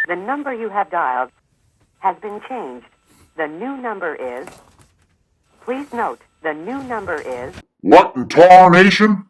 The number you have dialed has been changed. The new number is... Please note, the new number is... What in tarnation?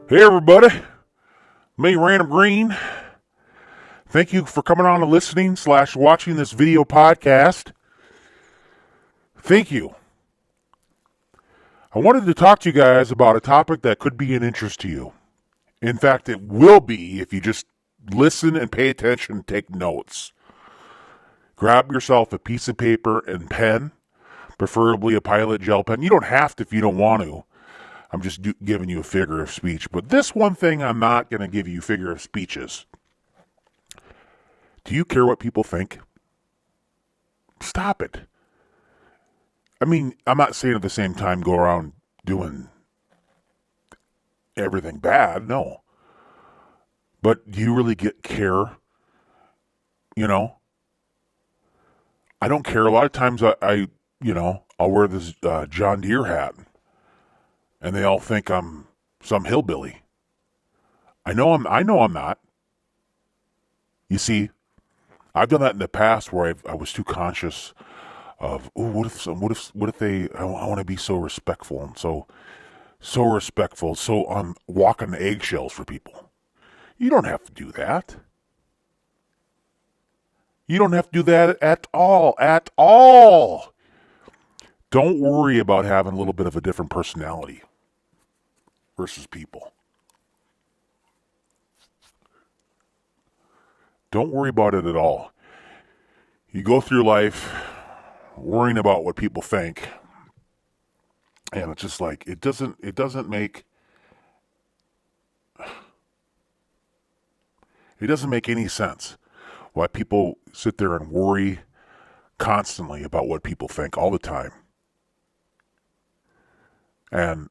Hey everybody, me Random Green. Thank you for coming on and listening / watching this video podcast. Thank you. I wanted to talk to you guys about a topic that could be an interest to you. In fact, it will be if you just listen and pay attention and take notes. Grab yourself a piece of paper and pen, preferably a Pilot gel pen. You don't have to if you don't want to. I'm just giving you a figure of speech. But this one thing I'm not going to give you figure of speeches. Do you care what people think? Stop it. I mean, I'm not saying at the same time go around doing everything bad. No. But do you really care? You know? I don't care. A lot of times I'll wear this John Deere hat. And they all think I'm some hillbilly. I know I'm not. You see, I've done that in the past where I was too conscious of, what if they, I want to be so respectful and so respectful, so I'm walking the eggshells for people. You don't have to do that. You don't have to do that at all. Don't worry about having a little bit of a different personality versus people. Don't worry about it at all. You go through life worrying about what people think, and it's just like it doesn't make any sense why people sit there and worry constantly about what people think all the time. And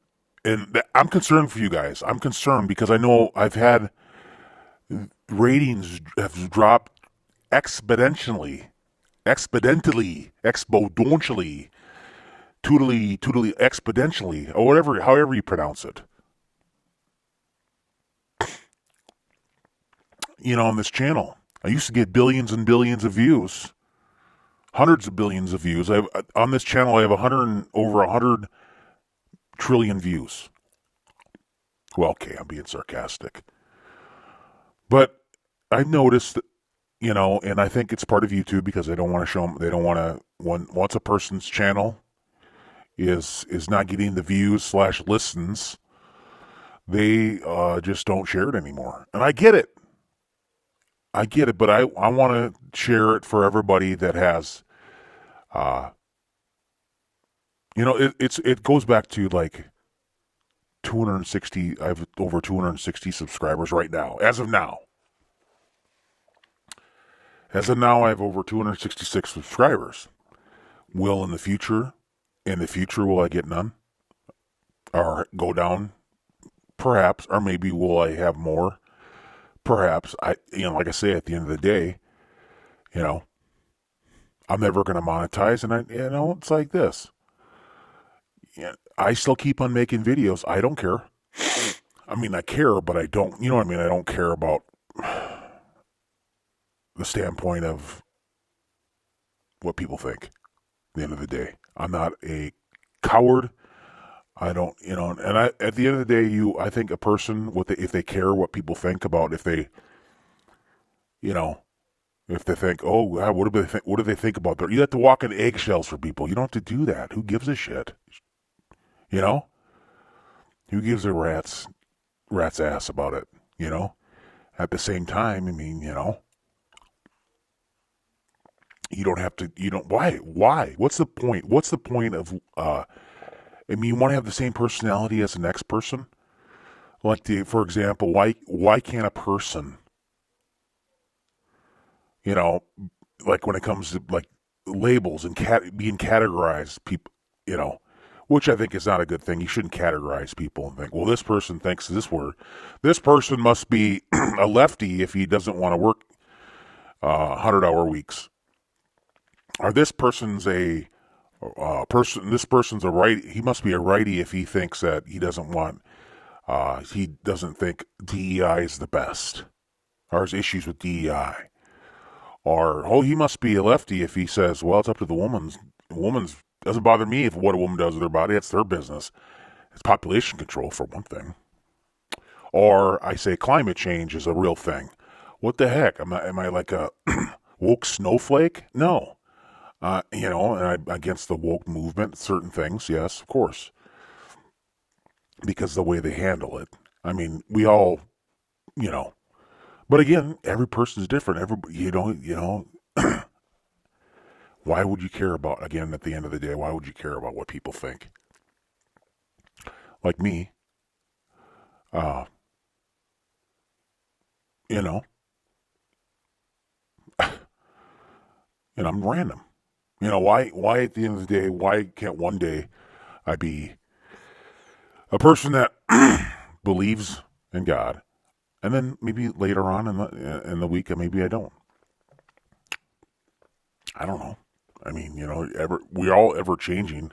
I'm concerned for you guys. I'm concerned because I know I've had ratings have dropped exponentially, tootly, exponentially, or however you pronounce it. You know, on this channel, I used to get billions and billions of views, hundreds of billions of views. On this channel, I have over 100 trillion views. Well, okay, I'm being sarcastic. But I've noticed, and I think it's part of YouTube because they don't want to show them, they don't want to, once a person's channel is not getting the views slash listens, they just don't share it anymore. And I get it. But I want to share it for everybody that has, uh, it goes back to like 260. I have over 260 subscribers right now. As of now, I have over 266 subscribers. Will in the future, will I get none or go down? Perhaps, or maybe will I have more? Perhaps. Like I say, at the end of the day, I'm never going to monetize, and it's like this. I still keep on making videos. I don't care. I mean, I care, but I don't. You know what I mean? I don't care about the standpoint of what people think. At the end of the day, I'm not a coward. I don't, and at the end of the day, I think a person if they care what people think about, if they think, oh, God, what do they think about you have to walk in eggshells for people. You don't have to do that. Who gives a shit? Who gives a rat's ass about it? At the same time, I mean, you don't have to, why? What's the point? What's the point of, you want to have the same personality as the next person? Like, for example, why can't a person, like when it comes to like labels and being categorized, people, which I think is not a good thing. You shouldn't categorize people and think, well, this person thinks this word. This person must be a lefty if he doesn't want to work 100-hour weeks. Or this person's a person. This person's a right. He must be a righty if he thinks that he doesn't want. He doesn't think DEI is the best, or has issues with DEI. Or he must be a lefty if he says, well, it's up to the woman's. Woman's doesn't bother me if what a woman does with her body. It's their business. It's population control for one thing. Or I say climate change is a real thing. What the heck? Am I like a woke snowflake? No. And I'm against the woke movement. Certain things, yes, of course. Because the way they handle it. I mean, we all, But again, every person is different. Why would you care about, again, at the end of the day, why would you care about what people think? Like me, and I'm random. Why at the end of the day, why can't one day I be a person that believes in God, and then maybe later on in the week, maybe I don't. I don't know. I mean, we're all ever changing.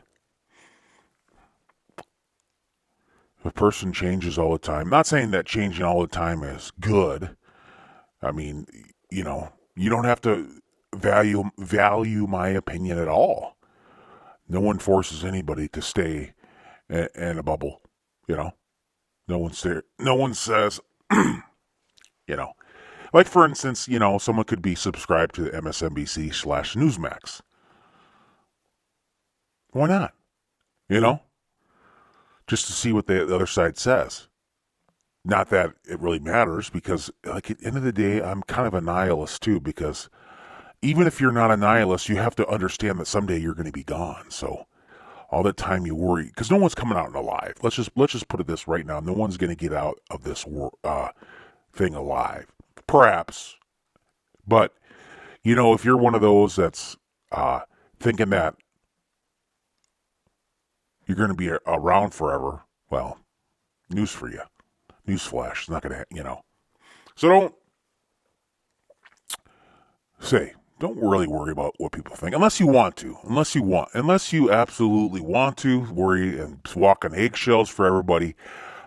If a person changes all the time, not saying that changing all the time is good. I mean, you don't have to value my opinion at all. No one forces anybody to stay in a bubble. No one says, like for instance, someone could be subscribed to the MSNBC/Newsmax. Why not? Just to see what the other side says. Not that it really matters, because like at the end of the day, I'm kind of a nihilist too, because even if you're not a nihilist, you have to understand that someday you're going to be gone. So all the time you worry, because no one's coming out alive. Let's just put it this right now. No one's going to get out of this thing alive. Perhaps. But, if you're one of those that's thinking that you're going to be around forever, well, news for you. Newsflash. It's not going to, So don't really worry about what people think unless you want to. Unless you absolutely want to worry and walk on eggshells for everybody.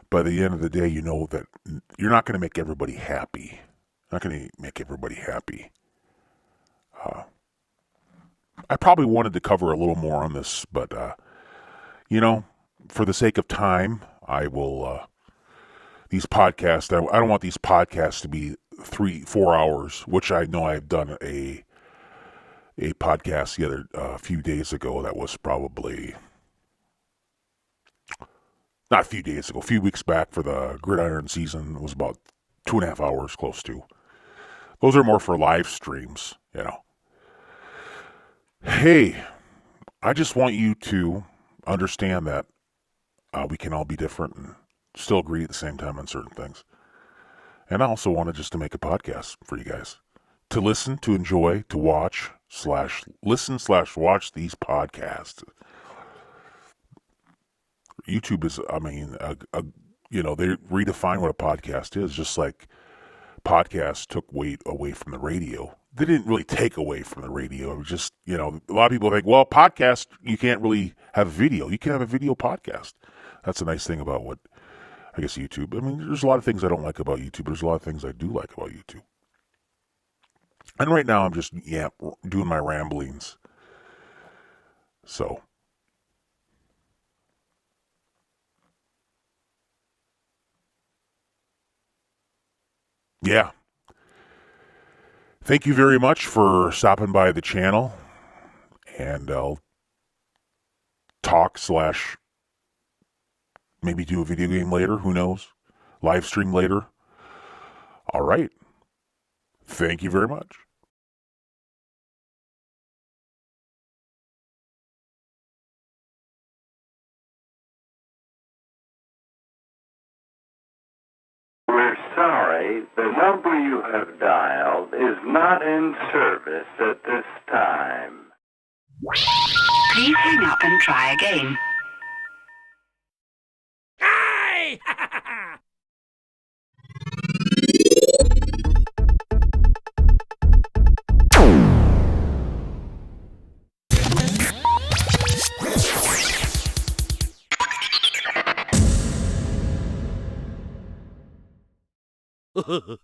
By the end of the day, you know that you're not going to make everybody happy. Not going to make everybody happy. I probably wanted to cover a little more on this, but for the sake of time, I will these podcasts. I don't want these podcasts to be 3-4 hours, which I know I've done a podcast a few days ago that was probably not a few days ago, a few weeks back for the Gridiron season. It was about 2.5 hours, close to. Those are more for live streams, you know. Hey, I just want you to understand that we can all be different and still agree at the same time on certain things. And I also wanted just to make a podcast for you guys to listen, to enjoy, to watch /listen/watch these podcasts. YouTube is, they redefine what a podcast is, just like podcasts took weight away from the radio. They didn't really take away from the radio. It was just, a lot of people think, well, podcast, you can't really have video. You can have a video podcast. That's a nice thing about I guess YouTube. I mean, there's a lot of things I don't like about YouTube, but there's a lot of things I do like about YouTube. And right now I'm just, doing my ramblings. So. Yeah. Thank you very much for stopping by the channel. And I'll talk / maybe do a video game later. Who knows? Live stream later. All right. Thank you very much. We're sorry, the number you have dialed is not in service at this time. Please hang up and try again. Hey! Oh,